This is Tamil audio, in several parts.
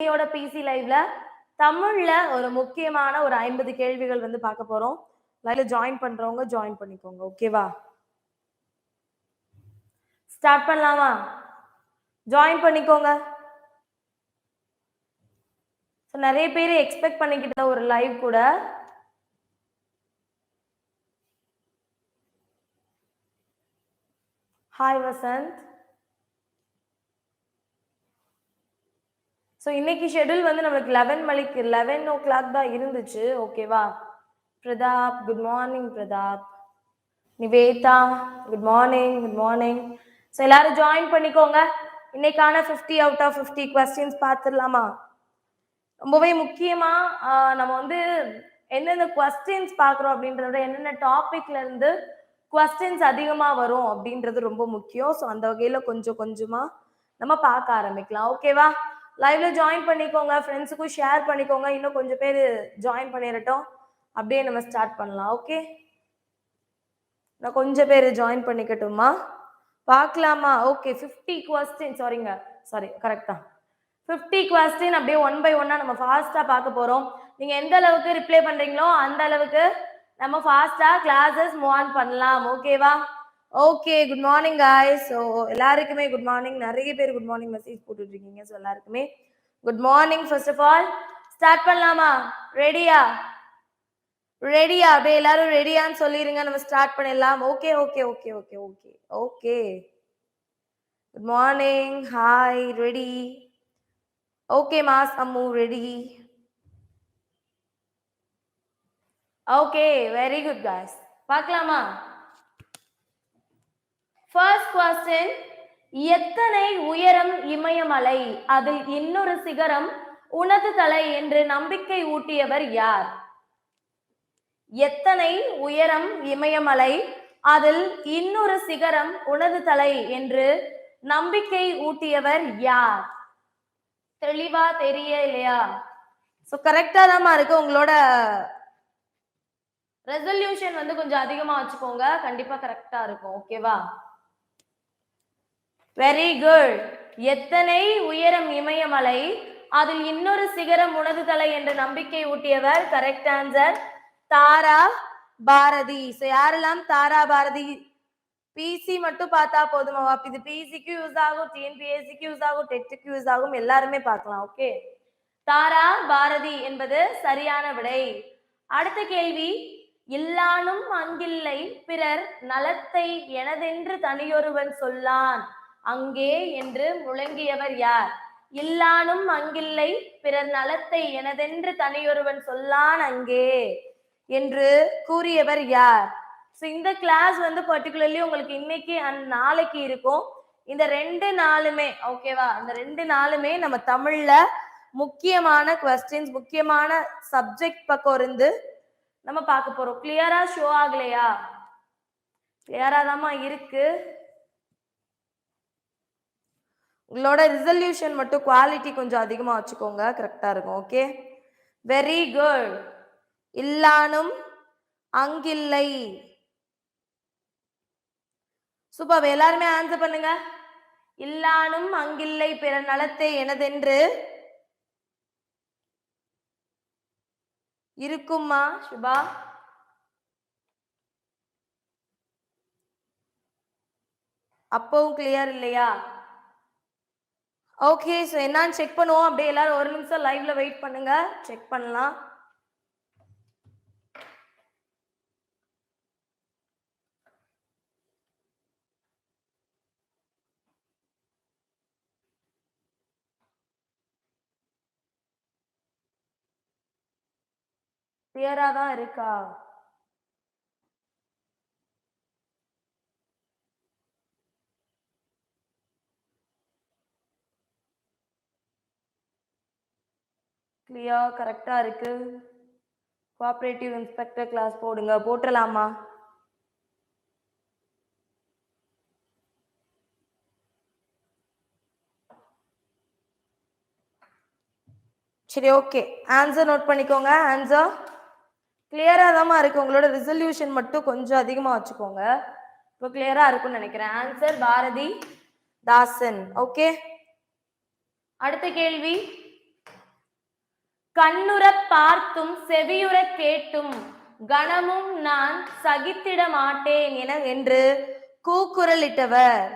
இன்னையோட பிசி லைவ்ல தமிழ்ல ஒரு முக்கியமான ஒரு 50 கேள்விகள் வந்து பார்க்க போறோம். லைவ்ல ஜாயின் பண்றவங்க ஜாயின் பண்ணிக்கோங்க. ஓகேவா? ஸ்டார்ட் பண்ணலாமா? ஜாயின் பண்ணிக்கோங்க. நிறைய பேர் எக்ஸ்பெக்ட் பண்ணிக்கிட்ட ஒரு லைவ் கூட. ஹாய் வசந்த். ஸோ இன்னைக்கு ஷெடியூல் வந்து நம்மளுக்கு 11 o'clock தான் இருந்துச்சு. ஓகேவா? Pratap, good morning Pratap. Nivetha, good morning, good morning. So எல்லாரும் ஜாயின் பண்ணிக்கோங்க. இன்னைக்கான 50 out of 50 questions பார்த்துடலாமா? ரொம்பவே முக்கியமா நம்ம வந்து என்னென்ன கொஸ்டின்ஸ் பார்க்குறோம் அப்படின்றத என்னென்ன டாபிக்ல இருந்து கொஸ்டின்ஸ் அதிகமா வரும் அப்படின்றது ரொம்ப முக்கியம். ஸோ அந்த வகையில கொஞ்சம் கொஞ்சமா நம்ம பார்க்க ஆரம்பிக்கலாம். ஓகேவா? லைவ்ல ஜாயின் பண்ணிக்கோங்க, ஃப்ரெண்ட்ஸுக்கும் ஷேர் பண்ணிக்கோங்க. இன்னும் கொஞ்சம் பேர் ஜாயின் பண்ணிடட்டும், அப்படியே நம்ம ஸ்டார்ட் பண்ணலாம். ஓகே, நான் கொஞ்சம் பேர் ஜாயின் பண்ணிக்கட்டுமா? பார்க்கலாமா? Okay, 50 question. சாரி கரெக்ட் தான். 50 கொஸ்டின் அப்படியே 1 by 1 நம்ம ஃபாஸ்டா பார்க்க போறோம். நீங்க எந்த அளவுக்கு ரிப்ளை பண்றீங்களோ அந்த அளவுக்கு நம்ம ஃபாஸ்டா கிளாஸஸ் மூவ் ஆன் பண்ணலாம். ஓகேவா? Okay, good morning guys. So எல்லாருக்குமே குட் மார்னிங். நிறைய பேர் குட் மார்னிங் மெசேஜ் போட்டுட்டு இருக்கீங்க. ஸோ எல்லாருக்குமே good morning. First of all start பண்ணலாமா? ரெடியா? அப்படியே எல்லாரும் ரெடியான்னு சொல்லிருங்க, நம்ம ஸ்டார்ட் பண்ணிடலாம். Okay okay okay okay okay okay. Good morning. Hi. Ready? Okay mass Ammu, ready? Okay, very good guys. பார்க்கலாமா? ஃபர்ஸ்ட் क्वेश्चन, எத்தனை உயரம் இமயமலை, அதில் இன்னொரு சிகரம் உனது தலை என்று நம்பிக்கை ஊட்டியவர் யார்? எத்தனை உயரம் இமயமலை, அதில் இன்னொரு சிகரம் உனது தலை என்று நம்பிக்கை ஊட்டியவர் யார்? தெளிவா தெரியலையா? ஸோ கரெக்டா தான் இருக்கு. உங்களோட ரெசல்யூஷன் வந்து கொஞ்சம் அதிகமா வச்சுக்கோங்க, கண்டிப்பா கரெக்டா இருக்கும். ஓகேவா? Very good. எத்தனை உயரம் இமயமலை, அதில் இன்னொரு சிகரம் உனது தலை என்று நம்பிக்கை ஊட்டியவர். கரெக்ட் ஆன்சர் தாரா பாரதி. ஸோ யாரெல்லாம் தாரா பாரதி பிசி மட்டும் பார்த்தா போதுமா? இது பிசிக்கு யூஸ் ஆகும், டிஎன்பிஎஸ்சிக்கு யூஸ் ஆகும், டெட்டுக்கு யூஸ் ஆகும், எல்லாருமே பார்க்கலாம். ஓகே, தாரா பாரதி என்பது சரியான விடை. அடுத்த கேள்வி, இல்லானும் அங்கில்லை பிறர் நலத்தை எனதென்று தனியொருவன் சொல்லான் அங்கே என்று முழங்கியவர் யார்? இல்லானும் அங்கில்லை பிறர் நலத்தை எனதென்று தனியொருவன் சொல்லான் அங்கே என்று கூறியவர் யார்? ஸோ இந்த கிளாஸ் வந்து பர்டிகுலர்லி உங்களுக்கு இன்னைக்கு அண்ட் நாளைக்கு இருக்கும். இந்த 2 நாளுமே ஓகேவா? இந்த 2 நாளுமே நம்ம தமிழ்ல முக்கியமான கொஸ்டின்ஸ், முக்கியமான சப்ஜெக்ட் பக்கம் இருந்து நம்ம பார்க்க போறோம். கிளியரா ஷோ ஆகலையா? கிளியரா தாமா இருக்கு. உங்களோட ரிசல்யூஷன் மட்டும் குவாலிட்டி கொஞ்சம் அதிகமா வச்சுக்கோங்க, கரெக்டா இருக்கும். Okay, very good. இல்லானும் அங்கில்லை. சூப்பர், எல்லாருமே ஆன்சர் பண்ணுங்க. இல்லானும் அங்கில்லை பிற நலத்தை எனதென்று இருக்குமா? சுபா, அப்பவும் கிளியர் இல்லையா? ஓகே, ஸோ என்னன்னு செக் பண்ணுவோம். அப்படியே எல்லாரும் ஒரு நிமிஷம் லைவ்ல வெயிட் பண்ணுங்க, செக் பண்ணலாம். கிளியரா தான் இருக்கா? கிளியர், கரெக்டா இருக்கு. கோஆபரேட்டிவ் இன்ஸ்பெக்டர் கிளாஸ் போடுங்க. போட்டுடலாமா? சரி, ஓகே, ஆன்சர் நோட் பண்ணிக்கோங்க. ஆன்சர் கிளியரா தான் இருக்கு. உங்களோட ரிசல்யூஷன் மட்டும் கொஞ்சம் அதிகமா வச்சுக்கோங்க. இப்போ கிளியரா இருக்கும்னு நினைக்கிறேன். ஆன்சர் பாரதி தாசன். ஓகே, அடுத்த கேள்வி, கண்ணுற பார்த்தும் செவியுற கேட்டும் கணமும் நான் சகித்திட மாட்டேன் என்று கூக்குரலிட்டவர்.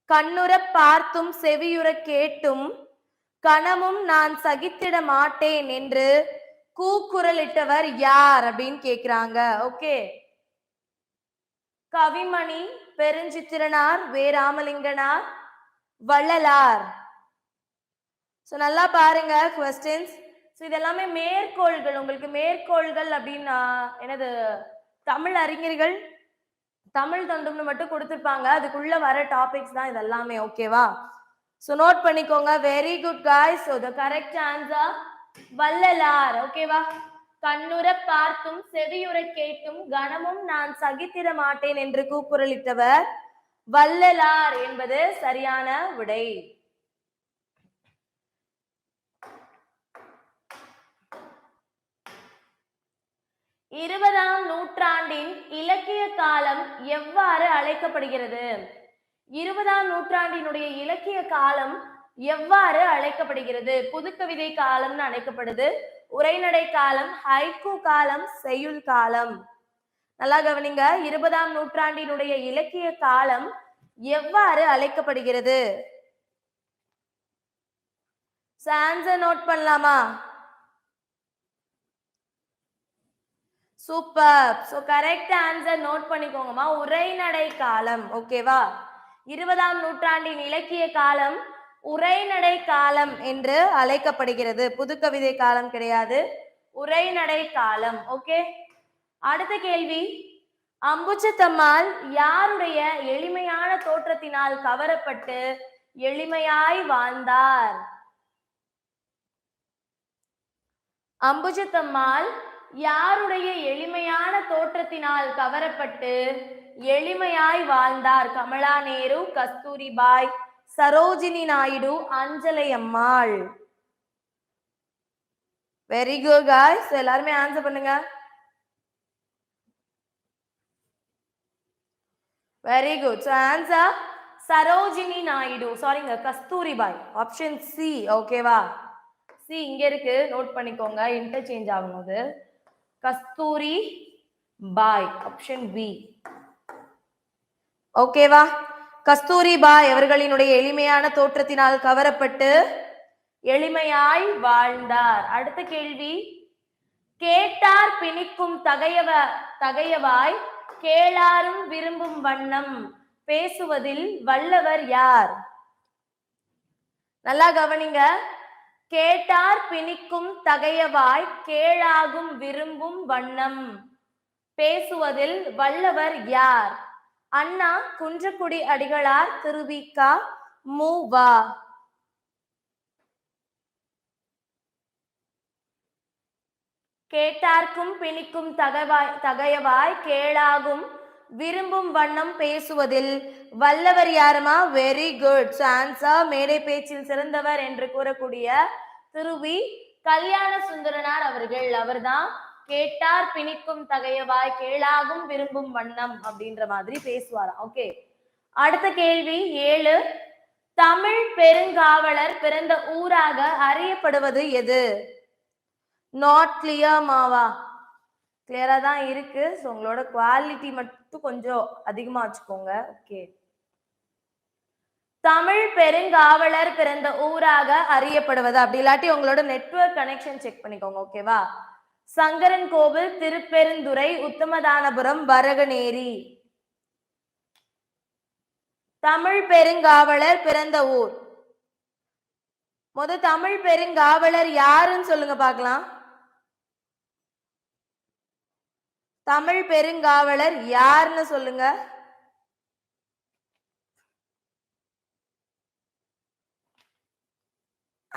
கண்ணுற பார்த்தும் செவியுற கேட்டும் கணமும் நான் சகித்திட மாட்டேன் என்று கூக்குரலிட்டவர் யார் அப்படின்னு கேக்குறாங்க. ஓகே, கவிமணி, பெருஞ்சித்திரனார், வேராமலிங்கனார், வள்ளலார். ஸோ நல்லா பாருங்க கொஸ்டின்ஸ். ஸோ இதெல்லாமே மேற்கோள்கள். உங்களுக்கு மேற்கோள்கள் அப்படின்னா என்னது, தமிழ் அறிஞர்கள் தமிழ் தந்தும்னு மட்டும் கொடுத்துருப்பாங்க, அதுக்குள்ள வர டாபிக்ஸ் தான் இதெல்லாமே. ஓகேவா? ஸோ நோட் பண்ணிக்கோங்க. Very good guys. So the correct answer Vallalar. ஓகேவா? கண்ணுற பார்த்தும் செவியுற கேட்டும் கணமும் நான் சகித்திட மாட்டேன் என்று கூக்குரலிட்டவர் வள்ளலார் என்பது சரியான விடை. இருபதாம் நூற்றாண்டின் இலக்கிய காலம் எவ்வாறு அழைக்கப்படுகிறது? 20ஆம் நூற்றாண்டினுடைய இலக்கிய காலம் எவ்வாறு அழைக்கப்படுகிறது? புதுக்கவிதை காலம்னு அழைக்கப்படுது, உரைநடை காலம், ஹைக்கூ காலம், செய்யுள் காலம். நல்லா கவனிங்க. 20ஆம் நூற்றாண்டினுடைய இலக்கிய காலம் எவ்வாறு அழைக்கப்படுகிறது? ஆன்சர் நோட் பண்ணலாமா? Super. So correct answer note பண்ணிக்கோங்கம்மா, உரைநடை காலம். ஓகேவா? 20ஆம் நூற்றாண்டின் இலக்கிய காலம் உரைநடை காலம் என்று அழைக்கப்படுகிறது. புதுக்கவிதை காலம் கிடையாது, உரைநடை காலம். ஓகே, அடுத்த கேள்வி. அம்புஜத்தம்மாள் யாருடைய எளிமையான தோற்றத்தினால் கவரப்பட்டு எளிமையாய் வாழ்ந்தார்? அம்புஜத்தம்மாள் யாருடைய எளிமையான தோற்றத்தினால் கவரப்பட்டு எளிமையாய் வாழ்ந்தார்? Kamala Nehru, Kasturibai, Sarojini Naidu, Anjalai Ammal. Very good guys. எல்லாரும் ஆன்சர் பண்ணுங்க. Very good. So answer Sarojini Naidu. சாரிங்க, கஸ்தூரிபாய். Option C. ஓகேவா? சி இங்க இருக்கு, நோட் பண்ணிக்கோங்க, இன்டர்சேஞ்ச் ஆகும்போது. Kasturi Bai, option B. ஓகேவா? கஸ்தூரிபாய் அவர்களினுடைய எளிமையான தோற்றத்தினால் கவரப்பட்டு எளிமையாய் வாழ்ந்தார். அடுத்த கேள்வி. கேட்டார் பிணிக்கும் தகையவாய் கேளாரும் விரும்பும் வண்ணம் பேசுவதில் வல்லவர் யார்? நல்லா கவனிங்க. கேட்டார் பிணிக்கும் தகையவாய் கேளாகும் விரும்பும் வண்ணம் பேசுவதில் வல்லவர் யார்? அண்ணா, குன்றக்குடி அடிகளார், திருவிக்கா, மூவா. கேட்டார்க்கும் பிணிக்கும் தகையவாய் கேளாகும் விரும்பும் வண்ணம் பேசுவதில் வல்லவர் யாருமா? Very good. ஆன்சர் மேடை பேச்சில் சிறந்தவர் என்று கூறக்கூடிய திருவி கல்யாண சுந்தரனார் அவர்கள். அவர்தான் கேட்டார் பிணிக்கும் தகையவாய் கேளாகும் விரும்பும் வண்ணம் அப்படின்ற மாதிரி பேசுவாராம். ஓகே, அடுத்த கேள்வி 7. தமிழ் பெருங்காவலர் பிறந்த ஊராக அறியப்படுவது எது? நாட் கிளியர் மாவா? கிளியரா தான் இருக்கு. ஸோ உங்களோட குவாலிட்டி மட்டும் கொஞ்சம் அதிகமா வச்சுக்கோங்க. ஓகே, தமிழ் பெருங்காவலர் பிறந்த ஊராக அறியப்படுவது, அப்படி இல்லாட்டி உங்களோட நெட்வொர்க் கனெக்ஷன் செக் பண்ணிக்கோங்க. ஓகேவா? சங்கரன் கோவில், திருப்பெருந்துறை, உத்தமதானபுரம், வரகநேரி. தமிழ் பெருங்காவலர் பிறந்த ஊர். தமிழ் பெருங்காவலர் யாருன்னு சொல்லுங்க பார்க்கலாம். தமிழ் பெருங்காவலர் யாருன்னு சொல்லுங்க.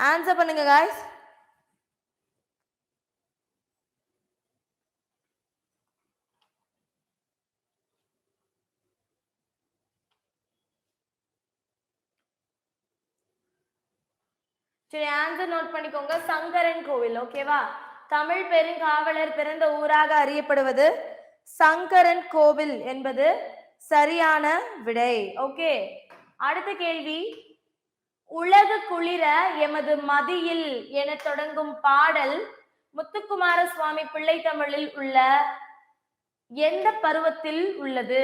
ஆன்சர் பண்ணுங்க गाइस. சரி, ஆன்சர் நோட் பண்ணிக்கோங்க. சங்கரன் கோவில். ஓகேவா? தமிழ் பெருங்காவலர் பிறந்த ஊராக அறியப்படுவது சங்கரன் கோவில் என்பது சரியான விடை. ஓகே, அடுத்த கேள்வி. உலகு குளிர எமது மதியில் என தொடங்கும் பாடல் முத்துக்குமார சுவாமி பிள்ளை தமிழில் உள்ள எந்த பருவத்தில் உள்ளது?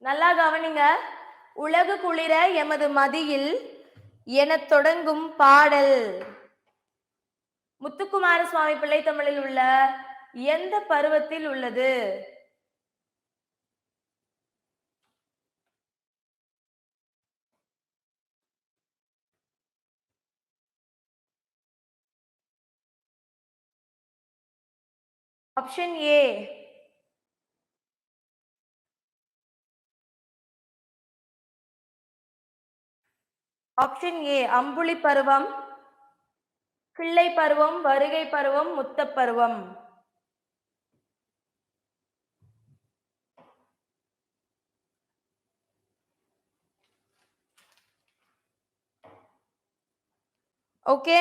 நல்லா கவனிங்க. உலகு குளிர எமது மதியில் என தொடங்கும் பாடல் முத்துக்குமார சுவாமி பிள்ளை தமிழில் உள்ள எந்த பருவத்தில் உள்ளது? ஆப்ஷன் ஏ அம்புலி பருவம், கிள்ளை பருவம், வருகை பருவம், முத்த பருவம். Okay,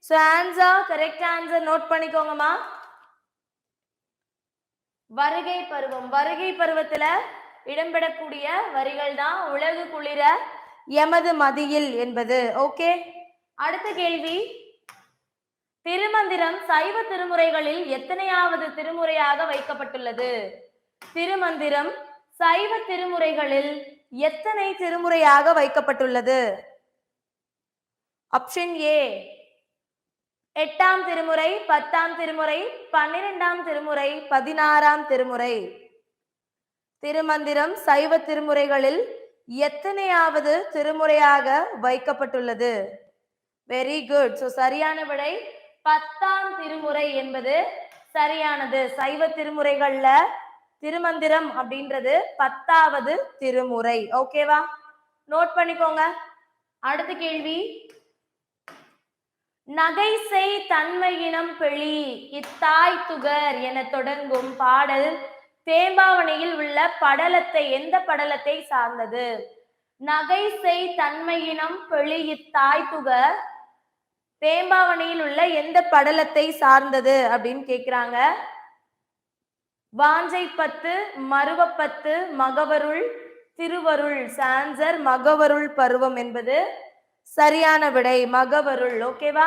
so answer, correct answer note பண்ணிக்கோங்கம்மா. வருகை பருவம். வருகை பருவத்துல இடம்பெறக்கூடிய வரிகள் தான் உலகு குளிர எமது மதியில் என்பது. ஓகே, அடுத்த கேள்வி. திருமந்திரம் சைவ திருமுறைகளில் எத்தனையாவது திருமுறையாக வைக்கப்பட்டுள்ளது? திருமந்திரம் சைவ திருமுறைகளில் எத்தனை திருமுறையாக வைக்கப்பட்டுள்ளது? ஆப்ஷன் ஏ 8ஆம் திருமுறை, 10ஆம் திருமுறை, 12ஆம் திருமுறை, 16ஆம் திருமுறை. திருமந்திரம் சைவ திருமுறைகளில் எத்தனையாவது திருமுறையாக வைக்கப்பட்டுள்ளது? Very good. சோ சரியான விடை 10ஆம் திருமுறை என்பது சரியானது. சைவ திருமுறைகள்ல திருமந்திரம் அப்படின்றது 10ஆவது திருமுறை. ஓகேவா, நோட் பண்ணிக்கோங்க. அடுத்த கேள்வி. நகைசை தன்மையினம் பெளி இத்தாய் துகர் என தொடங்கும் பாடல் தேம்பாவணியில் உள்ள படலத்தை எந்த படலத்தை சார்ந்தது? நகைசை தன்மையினம் பெளி இத்தாய் துகர் தேம்பாவணியில் உள்ள எந்த படலத்தை சார்ந்தது அப்படின்னு கேக்குறாங்க. வாஞ்சை 10, மருவ 10, மகவருள், திருவருள். ஆன்சர் மகவருள் பருவம் என்பது சரியான விடை. மகவருள். ஓகேவா?